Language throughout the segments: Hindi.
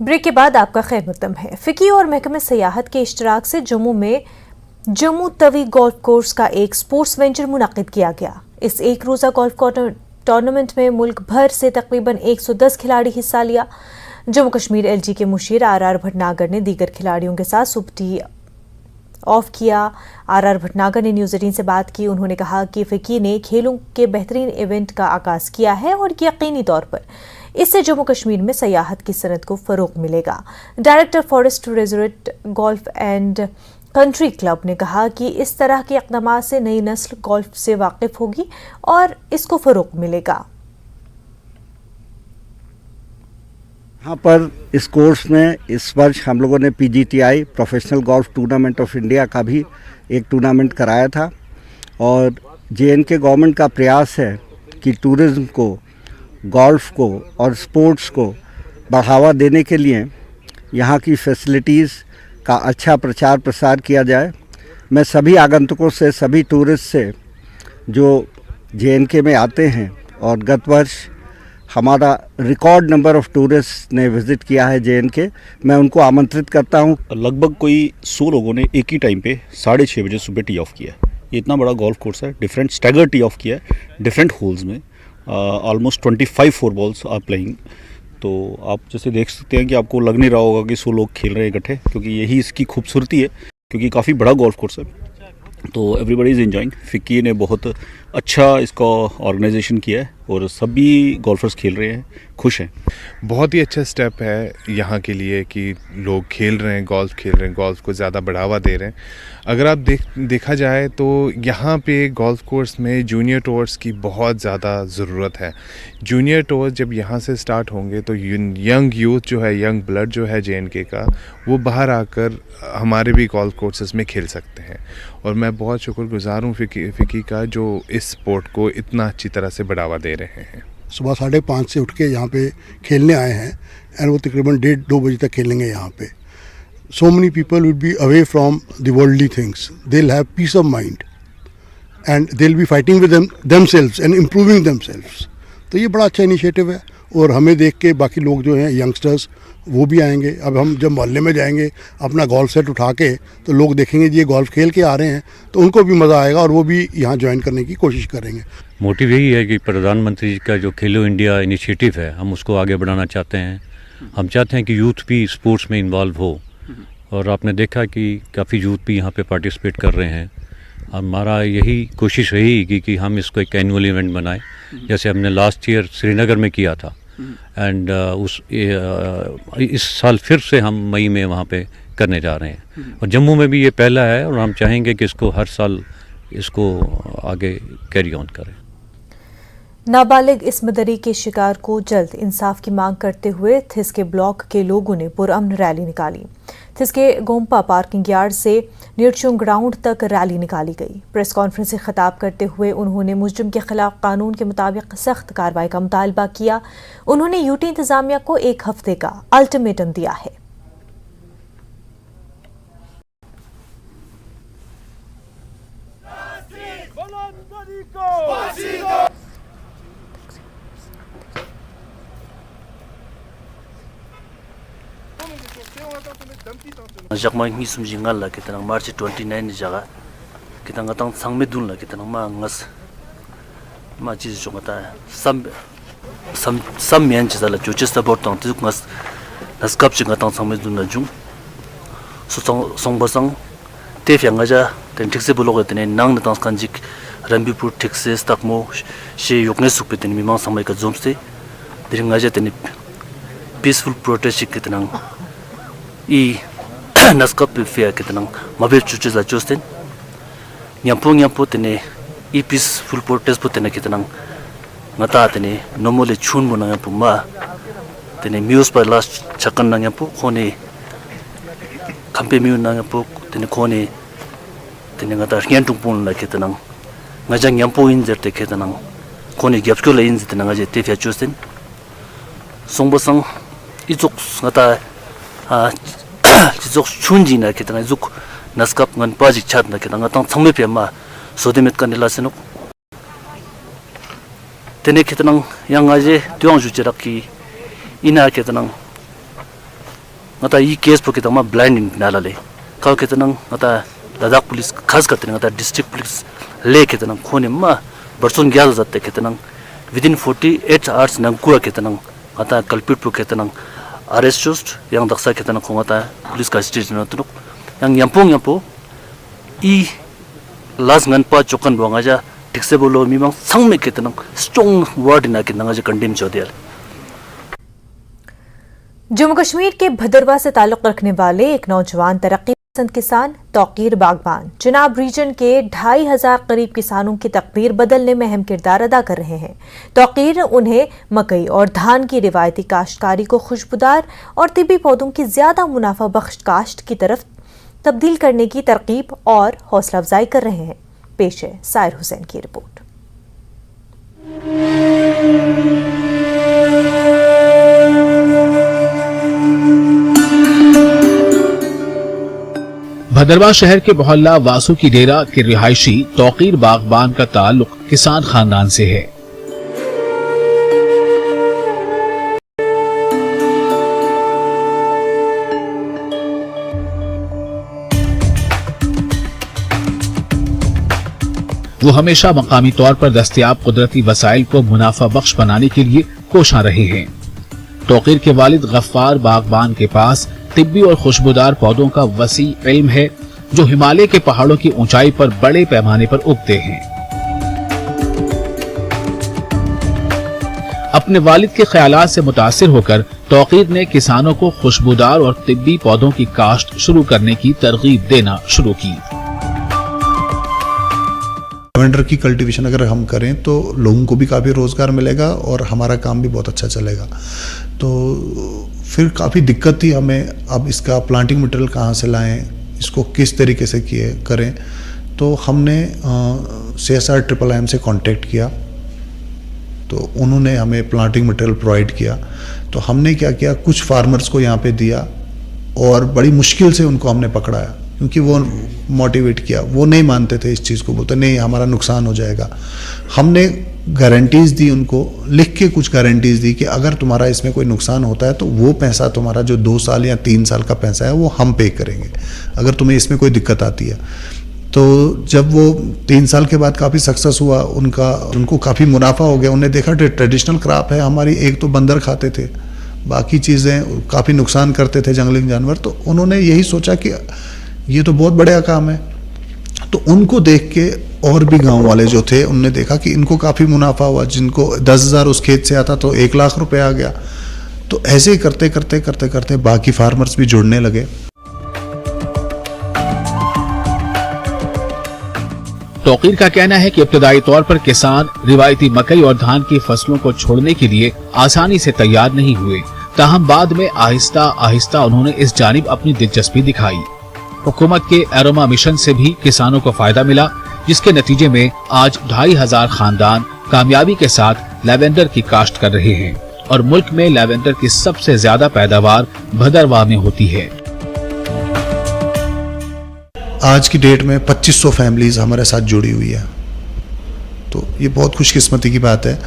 ब्रेक के बाद आपका खैर मकदम है। फिकी और महकमे सयाहत के इश्तराक से जम्मू में जम्मू तवी गोल्फ कोर्स का एक स्पोर्ट्स वेंचर मुनाकिद किया गया। इस एक रोज़ा गोल्फ टूर्नामेंट में मुल्क भर से तकरीबन 110 खिलाड़ी हिस्सा लिया। जम्मू कश्मीर LG के मुशीर RR भटनागर ने दीगर खिलाड़ियों के साथ सुबह टी ऑफ किया। RR भटनागर ने न्यूज़ 18 से बात की। उन्होंने कहा कि फिकी ने खेलों के बेहतरीन इवेंट का आगाज़ किया है और यकीनी तौर पर इससे जम्मू कश्मीर में सयाहत की सनत को फ़रोग़ मिलेगा। Director forest resort golf and country club ने कहा कि इस तरह के इक़दाम से नई नस्ल गोल्फ से वाकिफ़ होगी और इसको फ़रोग़ मिलेगा। यहाँ पर इस कोर्स में इस वर्ष हम लोगों ने PGTI professional golf tournament of India का भी एक टूर्नामेंट कराया था और JNK गवर्नमेंट का प्रयास है कि टूरिज़्म को, गोल्फ को और स्पोर्ट्स को बढ़ावा देने के लिए यहाँ की फैसिलिटीज़ का अच्छा प्रचार प्रसार किया जाए। मैं सभी आगंतुकों से, सभी टूरिस्ट से जो JNK में आते हैं और गत वर्ष हमारा रिकॉर्ड नंबर ऑफ टूरिस्ट ने विज़िट किया है JNK, मैं उनको आमंत्रित करता हूँ। लगभग कोई 100 लोगों ने एक ही टाइम पे 6:30 बजे सुबह टी ऑफ किया है। ये इतना बड़ा गोल्फ कोर्स है, डिफरेंट स्टैगर टी ऑफ किया है डिफरेंट होल्स में। Almost 25 4 balls are playing. तो आप जैसे देख सकते हैं कि आपको लग नहीं रहा होगा कि 100 लोग खेल रहे हैं इकट्ठे, क्योंकि यही इसकी खूबसूरती है, क्योंकि काफ़ी बड़ा गोल्फ कोर्स है। तो एवरीबडी इज़ एंजॉइंग। फिक्की ने बहुत अच्छा इसका ऑर्गेनाइजेशन किया है और सभी गोल्फर्स खेल रहे हैं, खुश हैं। बहुत ही अच्छा स्टेप है यहाँ के लिए कि लोग खेल रहे हैं, गोल्फ खेल रहे हैं, गोल्फ को ज़्यादा बढ़ावा दे रहे हैं। अगर आप देखा जाए तो यहाँ पे गोल्फ कोर्स में जूनियर टूर्स की बहुत ज़्यादा ज़रूरत है। जूनियर टूर्स जब यहाँ से स्टार्ट होंगे तो यंग यूथ जो है, यंग ब्लड जो है JNK का, वो बाहर आकर हमारे भी गोल्फ कोर्सेज में खेल सकते हैं। और मैं बहुत शुक्रगुजार हूँ फिकी का, जो इस स्पोर्ट को इतना अच्छी तरह से बढ़ावा दे रहे हैं। सुबह 5:30 से उठ के यहाँ पे खेलने आए हैं एंड वो तकरीबन 1:30-2 बजे तक खेलेंगे यहाँ पे। So many people will be away from the worldly things. They'll have peace of mind and they'll be fighting with themselves and improving themselves. तो ये बड़ा अच्छा इनिशिएटिव है और हमें देख के बाकी लोग जो हैं यंगस्टर्स वो भी आएंगे। अब हम जब मोहल्ले में जाएंगे अपना गोल्फ सेट उठा के तो लोग देखेंगे ये गोल्फ खेल के आ रहे हैं तो उनको भी मज़ा आएगा और वो भी यहाँ ज्वाइन करने की कोशिश करेंगे। मोटिव यही है कि प्रधानमंत्री जी का जो खेलो इंडिया इनिशिएटिव है, हम उसको आगे बढ़ाना चाहते हैं। हम चाहते हैं कि यूथ भी स्पोर्ट्स में इन्वॉल्व हो और आपने देखा कि काफ़ी यूथ भी यहाँ पे पार्टिसिपेट कर रहे हैं। हमारा यही कोशिश रही कि हम इसको एक एनुअल इवेंट बनाएं, जैसे हमने लास्ट ईयर श्रीनगर में किया था एंड इस साल फिर से हम मई में वहाँ पे करने जा रहे हैं और जम्मू में भी ये पहला है और हम चाहेंगे कि इसको हर साल इसको आगे कैरी ऑन करें। नाबालिग इस्मदरी के शिकार को जल्द इंसाफ की मांग करते हुए थिसके ब्लॉक के लोगों ने पुरअमन रैली निकाली। थिसके गोम्पा पार्किंग यार्ड से निरचुंग ग्राउंड तक रैली निकाली गई। प्रेस कॉन्फ्रेंस से खिताब करते हुए उन्होंने मुजरिम के खिलाफ कानून के मुताबिक सख्त कार्रवाई का मुतालबा किया। उन्होंने यूटी इंतजामिया को 1 हफ्ते का अल्टीमेटम दिया है। Jakma ngi sumji ngal la kitang March 29 jaga kitang atang sangme dun la kitang ma ngas ma chi chungata sam mian chi la Chichester bot tang tu ngas nas kap chi ngatang sangme dun la jung so song basang te fyang ga ja ten thikse bulog tene nang na tang kanjik Rambipur Texas takmo she yokne sukpe ten mimang samai ka jomste diring ga ja ten peaceful protest kitang I naskap fia kitang mabe chuchu la chosten nyampo tene I peaceful protest putene kitang ngata tene nomole chun mo na puma tene muse pa last chakan na nyampo khone kampe mi na nyampo tene khone tene ngata hyen tungpon la kitang ngajang nyampo in jerte kitang khone gyapsko la in tene ngaje te fia chosten songbasang izuk ngata 지속 춘지나 기타나 juk naskap ngan pajik chat na kitang atang changme pema sodemet kanilase no tene kitang yang aje tyong ju cheraki ina kitang ngata I case po kita ma blind in nalale ka kita nang ngata Ladakh police khas करते हैं district police ले कहते हैं खोने माँ बरसों 11 जाते कहते हैं within 48 hours नंकुआ कहते हैं आता culprit pro कहते हैं arrest just yang daksa कहते हैं खोंगता police का station ना तो yang yampong I last ngan pa chokan buang aja ठीक से बोलो मीमांग संग में कहते हैं strong word ना कहते हैं आजा condemn जो दिया जम्मू कश्मीर के भदरवा से ताल्लुक रखने वाले एक नौजवान तरक्की पसंद किसान तौकीर बागबान चिनाब रीजन के 2500 करीब किसानों की तकदीर बदलने में अहम किरदार अदा कर रहे हैं। तौकीर उन्हें मकई और धान की रिवायती काश्तकारी को खुशबूदार और तिब्बी पौधों की ज्यादा मुनाफा बख्श काश्त की तरफ तब्दील करने की तरकीब और हौसला अफजाई कर रहे हैं। पेश है साहिर हुसैन की रिपोर्ट। भदरवा शहर के मोहल्ला वासु की डेरा के रिहायशी तौकीर बागबान का ताल्लुक किसान खानदान से है। वो हमेशा मकामी तौर पर दस्तयाब कुदरती वसाइल को मुनाफा बख्श बनाने के लिए कोशिश रहे हैं। तौकीर के वालिद गफ्फार बागबान के पास तिब्बी और खुशबूदार पौधों का वसी इल्म है जो हिमालय के पहाड़ों की ऊंचाई पर बड़े पैमाने पर उगते हैं। अपने वालिद के ख्यालात से मुतासिर होकर तौकीर ने किसानों को खुशबूदार और तिब्बी पौधों की काश्त शुरू करने की तरगीब देना शुरू की। लेवेंडर की कल्टीवेशन अगर हम करें तो लोगों को भी काफ़ी रोज़गार मिलेगा और हमारा काम भी बहुत अच्छा चलेगा। तो फिर काफ़ी दिक्कत थी हमें, अब इसका प्लांटिंग मटेरियल कहाँ से लाएं, इसको किस तरीके से करें। तो हमने CSR IIIM से कांटेक्ट किया, तो उन्होंने हमें प्लांटिंग मटेरियल प्रोवाइड किया। तो हमने क्या किया, कुछ फार्मर्स को यहाँ पे दिया और बड़ी मुश्किल से उनको हमने पकड़ाया, क्योंकि वो मोटिवेट किया, वो नहीं मानते थे इस चीज़ को, बोलते नहीं हमारा नुकसान हो जाएगा। हमने गारंटीज़ दी उनको, लिख के कुछ गारंटीज़ दी कि अगर तुम्हारा इसमें कोई नुकसान होता है तो वो पैसा तुम्हारा जो 2 साल या 3 साल का पैसा है वो हम पे करेंगे, अगर तुम्हें इसमें कोई दिक्कत आती है। तो जब वो 3 साल के बाद काफ़ी सक्सेस हुआ, उनको काफ़ी मुनाफा हो गया। उन्हें देखा ट्रेडिशनल क्रॉप है हमारी, एक तो बंदर खाते थे, बाकी चीज़ें काफ़ी नुकसान करते थे जंगली जानवर। तो उन्होंने यही सोचा कि ये तो बहुत बड़ा काम है। तो उनको देख के और भी गांव वाले जो थे उनने देखा कि इनको काफ़ी मुनाफा हुआ, जिनको 10,000 उस खेत से आता तो 1 लाख रुपए आ गया। तो ऐसे ही करते करते करते करते बाकी फार्मर्स भी जुड़ने लगे। तौकीर का कहना है कि इब्तदाई तौर पर किसान रिवायती मकई और धान की फसलों को छोड़ने के लिए आसानी से तैयार नहीं हुए, ताहम बाद में आहिस्ता आहिस्ता उन्होंने इस जानिब अपनी दिलचस्पी दिखाई। हुकूमत के एरोमा मिशन से भी किसानों को फायदा मिला, जिसके नतीजे में आज 2500 खानदान कामयाबी के साथ लैवेंडर की काश्त कर रहे हैं और मुल्क में लैवेंडर की सबसे ज्यादा पैदावार भदरवा में होती है। आज की डेट में 2500 फैमिलीज हमारे साथ जुड़ी हुई है। तो ये बहुत खुशकिस्मती की बात है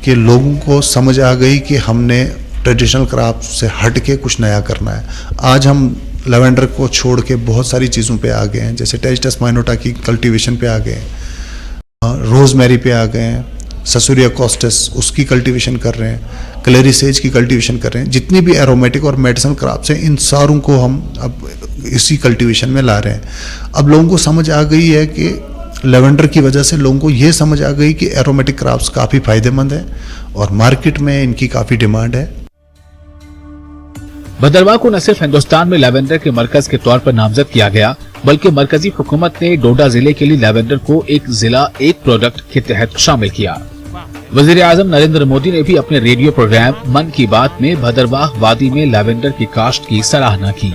कि लोगों को समझ आ गई कि हमने ट्रेडिशनल क्रॉप से हट के कुछ नया करना है। आज हम लेवेंडर को छोड़ के बहुत सारी चीज़ों पे आ गए हैं, जैसे टेस्टस माइनोटा की कल्टीवेशन पे आ गए हैं, रोजमेरी पे आ गए हैं, ससुरिया कॉस्टस उसकी कल्टीवेशन कर रहे हैं, क्लेरी सेज की कल्टीवेशन कर रहे हैं। जितनी भी एरोमेटिक और मेडिसिनल क्रॉप्स हैं इन सारों को हम अब इसी कल्टीवेशन में ला रहे हैं। अब लोगों को समझ आ गई है कि लेवेंडर की वजह से लोगों को ये समझ आ गई कि एरोमेटिक क्रॉप्स काफ़ी फायदेमंद है और मार्केट में इनकी काफ़ी डिमांड है। भदरवा को न सिर्फ हिंदुस्तान में लैवेंडर के मरकज के तौर पर नामजद किया गया, बल्कि मरकजी हुकूमत ने डोडा जिले के लिए लैवेंडर को एक जिला एक प्रोडक्ट के तहत शामिल किया। वजीर आजम नरेंद्र मोदी ने भी अपने रेडियो प्रोग्राम मन की बात में भदरवा वादी में लैवेंडर की काश्त की सराहना की।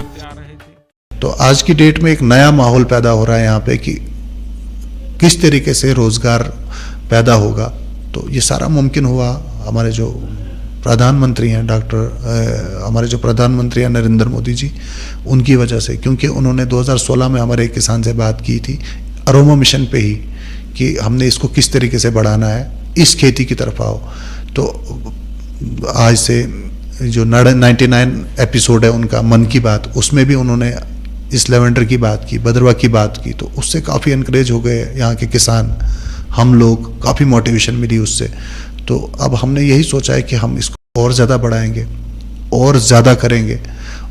तो आज की डेट में एक नया माहौल पैदा हो रहा है यहाँ पे कि किस तरीके से रोजगार पैदा होगा। तो ये सारा मुमकिन हुआ हमारे जो प्रधानमंत्री हैं हमारे जो प्रधानमंत्री हैं नरेंद्र मोदी जी, उनकी वजह से, क्योंकि उन्होंने 2016 में हमारे एक किसान से बात की थी अरोमा मिशन पे ही कि हमने इसको किस तरीके से बढ़ाना है, इस खेती की तरफ आओ। तो आज से जो 99 एपिसोड है उनका मन की बात, उसमें भी उन्होंने इस लेवेंडर की बात की, भद्रवा की बात की, तो उससे काफ़ी इनक्रेज हो गए यहाँ के किसान, हम लोग, काफ़ी मोटिवेशन मिली उससे। तो अब हमने यही सोचा है कि हम इसको और ज़्यादा बढ़ाएंगे और ज़्यादा करेंगे,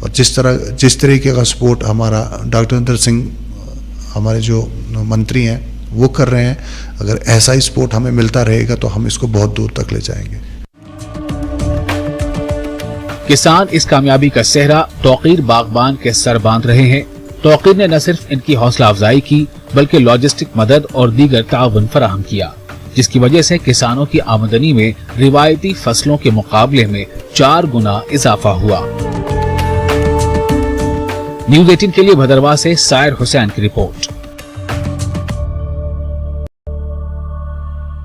और जिस तरीके का सपोर्ट हमारा डॉक्टर नरेंद्र सिंह हमारे जो मंत्री हैं वो कर रहे हैं, अगर ऐसा ही सपोर्ट हमें मिलता रहेगा तो हम इसको बहुत दूर तक ले जाएंगे। किसान इस कामयाबी का सेहरा तौकीर बागबान के सर बांध रहे हैं। तौकीर ने न सिर्फ इनकी हौसला अफजाई की बल्कि लॉजिस्टिक मदद और दीगर ताउन फराहम किया, जिसकी वजह से किसानों की आमदनी में रिवायती फसलों के मुकाबले में 4 गुना इजाफा हुआ। न्यूज़ 18 के लिए भदरवा से सायर हुसैन की रिपोर्ट।